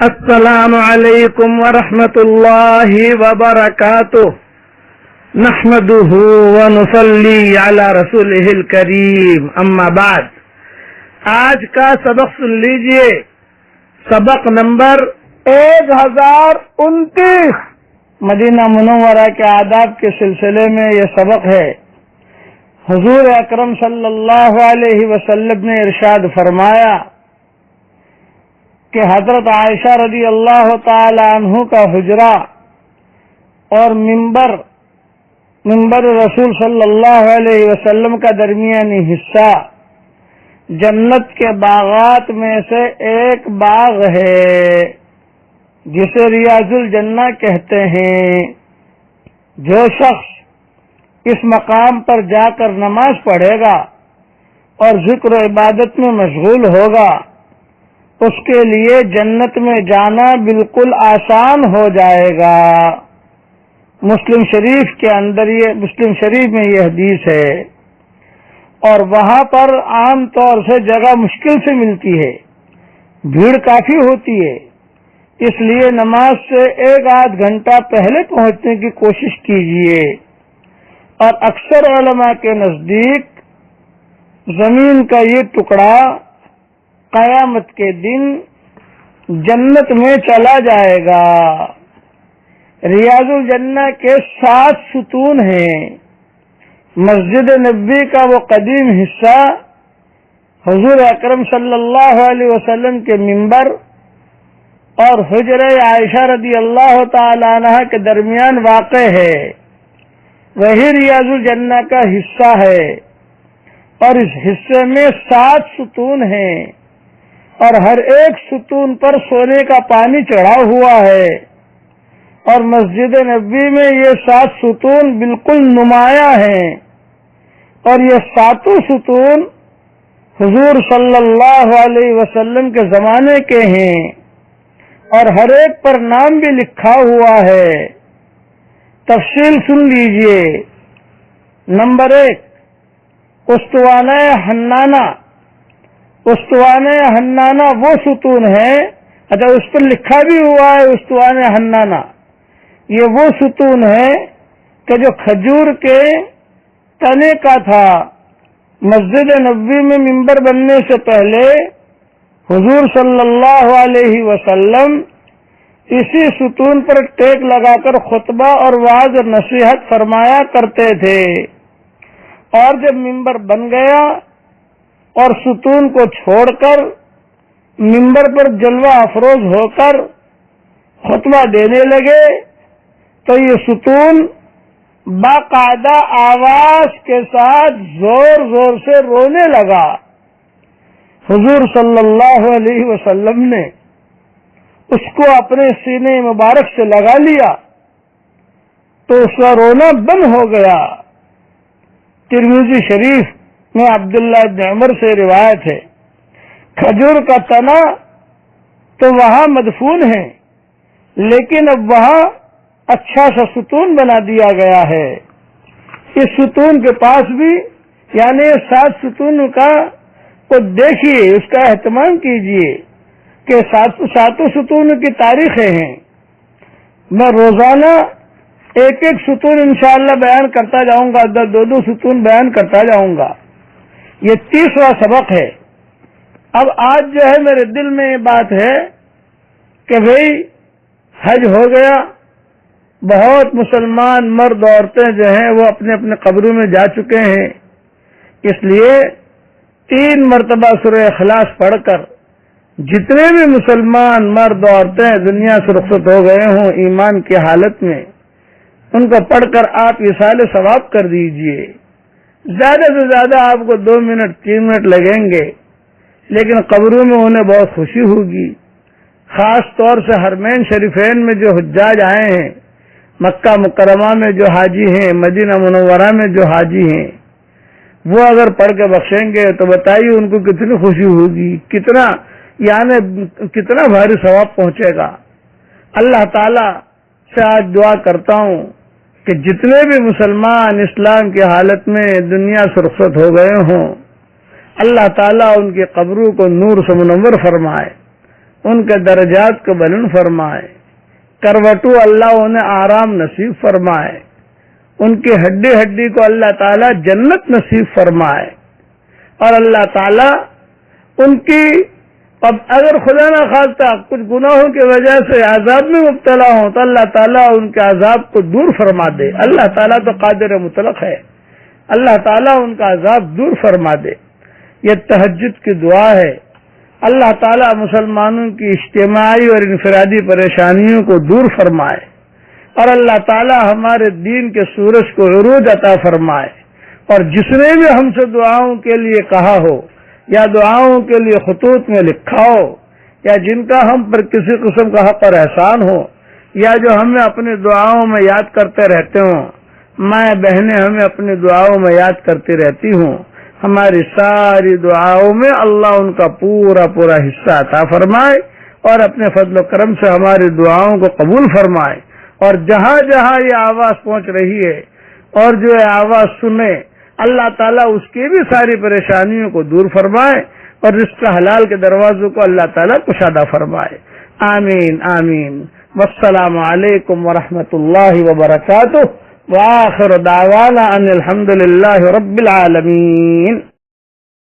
السلام علیکم ورحمۃ اللہ وبرکاتہ نحمده ونصلی علی رسولہ الکریم اما بعد۔ آج کا سبق سن لیجئے، سبق نمبر 1029 مدینہ منورہ کے آداب کے سلسلے میں یہ سبق ہے۔ حضور اکرم صلی اللہ علیہ وسلم نے ارشاد فرمایا کہ حضرت عائشہ رضی اللہ تعالی عنہ کا حجرہ اور منبر رسول صلی اللہ علیہ وسلم کا درمیانی حصہ جنت کے باغات میں سے ایک باغ ہے جسے ریاض الجنہ کہتے ہیں۔ جو شخص اس مقام پر جا کر نماز پڑھے گا اور ذکر و عبادت میں مشغول ہوگا، اس کے لیے جنت میں جانا بالکل آسان ہو جائے گا۔ مسلم شریف میں یہ حدیث ہے، اور وہاں پر عام طور سے جگہ مشکل سے ملتی ہے، بھیڑ کافی ہوتی ہے، اس لیے نماز سے 1-8 گھنٹہ پہلے پہنچنے کی کوشش کیجیے۔ اور اکثر علماء کے نزدیک زمین کا یہ ٹکڑا قیامت کے دن جنت میں چلا جائے گا۔ ریاض الجنہ کے 7 ستون ہیں۔ مسجد نبوی کا وہ قدیم حصہ حضور اکرم صلی اللہ علیہ وسلم کے منبر اور حجرہ عائشہ رضی اللہ تعالی عنہ کے درمیان واقع ہے، وہی ریاض الجنہ کا حصہ ہے، اور اس حصے میں 7 ستون ہیں، اور ہر ایک ستون پر سونے کا پانی چڑھا ہوا ہے، اور مسجد نبوی میں یہ 7 ستون بالکل نمایاں ہیں، اور یہ 7 ستون حضور صلی اللہ علیہ وسلم کے زمانے کے ہیں، اور ہر ایک پر نام بھی لکھا ہوا ہے۔ تفصیل سن لیجئے۔ نمبر 1، استوانہ حنانہ۔ استوانہ حنانہ وہ ستون ہے، اچھا اس پر لکھا بھی ہوا ہے استوانہ حنانہ، یہ وہ ستون ہے کہ جو کھجور کے تنے کا تھا۔ مسجد نبوی میں منبر بننے سے پہلے حضور صلی اللہ علیہ وسلم اسی ستون پر ٹیک لگا کر خطبہ اور وعظ اور نصیحت فرمایا کرتے تھے، اور جب منبر بن گیا اور ستون کو چھوڑ کر منبر پر جلوہ افروز ہو کر خطبہ دینے لگے تو یہ ستون باقاعدہ آواز کے ساتھ زور زور سے رونے لگا۔ حضور صلی اللہ علیہ وسلم نے اس کو اپنے سینے مبارک سے لگا لیا تو اس کا رونا بند ہو گیا۔ ترمذی شریف میں عبداللہ بن عمر سے روایت ہے، کھجور کا تنا تو وہاں مدفون ہے، لیکن اب وہاں اچھا سا ستون بنا دیا گیا ہے۔ اس ستون کے پاس بھی یعنی 7 ستون کا کو دیکھیے، اس کا اہتمام کیجیے کہ 7 ستون کی تاریخیں ہیں۔ میں روزانہ ایک ستون انشاءاللہ بیان کرتا جاؤں گا، 2 ستون بیان کرتا جاؤں گا۔ یہ 30واں سبق ہے۔ اب آج جو ہے میرے دل میں یہ بات ہے کہ بھئی حج ہو گیا، بہت مسلمان مرد عورتیں جو ہیں وہ اپنے اپنے قبروں میں جا چکے ہیں، اس لیے 3 مرتبہ سورہ اخلاص پڑھ کر جتنے بھی مسلمان مرد عورتیں دنیا سے رخصت ہو گئے ہوں ایمان کی حالت میں، ان کو پڑھ کر آپ ایصال ثواب کر دیجئے۔ زیادہ سے زیادہ آپ کو 2 منٹ 3 منٹ لگیں گے، لیکن قبروں میں انہیں بہت خوشی ہوگی۔ خاص طور سے حرمین شریفین میں جو حجاج آئے ہیں، مکہ مکرمہ میں جو حاجی ہیں، مدینہ منورہ میں جو حاجی ہیں، وہ اگر پڑھ کے بخشیں گے تو بتائیے ان کو کتنی خوشی ہوگی، کتنا بھاری ثواب پہنچے گا۔ اللہ تعالی سے آج دعا کرتا ہوں کہ جتنے بھی مسلمان اسلام کی حالت میں دنیا سے رخصت ہو گئے ہوں، اللہ تعالیٰ ان کی قبروں کو نور سے منور فرمائے، ان کے درجات کو بلند فرمائے، کروٹو اللہ انہیں آرام نصیب فرمائے، ان کی ہڈی ہڈی کو اللہ تعالیٰ جنت نصیب فرمائے، اور اللہ تعالیٰ ان کی اگر خدا نہ خواستہ کچھ گناہوں کی وجہ سے عذاب میں مبتلا ہوں تو اللہ تعالیٰ ان کے عذاب کو دور فرما دے۔ اللہ تعالیٰ تو قادر مطلق ہے، اللہ تعالیٰ ان کا عذاب دور فرما دے۔ یہ تہجد کی دعا ہے۔ اللہ تعالیٰ مسلمانوں کی اجتماعی اور انفرادی پریشانیوں کو دور فرمائے، اور اللہ تعالیٰ ہمارے دین کے سورج کو عروج عطا فرمائے، اور جس نے بھی ہم سے دعاؤں کے لیے کہا ہو یا دعاؤں کے لیے خطوط میں لکھا ہو، یا جن کا ہم پر کسی قسم کا حق اور احسان ہو، یا جو ہمیں اپنی دعاؤں میں یاد کرتے رہتے ہوں، ماں بہنیں ہمیں اپنی دعاؤں میں یاد کرتی رہتی ہوں، ہماری ساری دعاؤں میں اللہ ان کا پورا پورا حصہ عطا فرمائے، اور اپنے فضل و کرم سے ہماری دعاؤں کو قبول فرمائے، اور جہاں جہاں یہ آواز پہنچ رہی ہے اور جو یہ آواز سنے، اللہ تعالیٰ اس کی بھی ساری پریشانیوں کو دور فرمائے، اور رزق حلال کے دروازوں کو اللہ تعالیٰ کشادہ فرمائے۔ آمین آمین۔ والسلام علیکم ورحمۃ اللہ وبرکاتہ، وآخر دعوانا ان الحمد للہ رب العالمین۔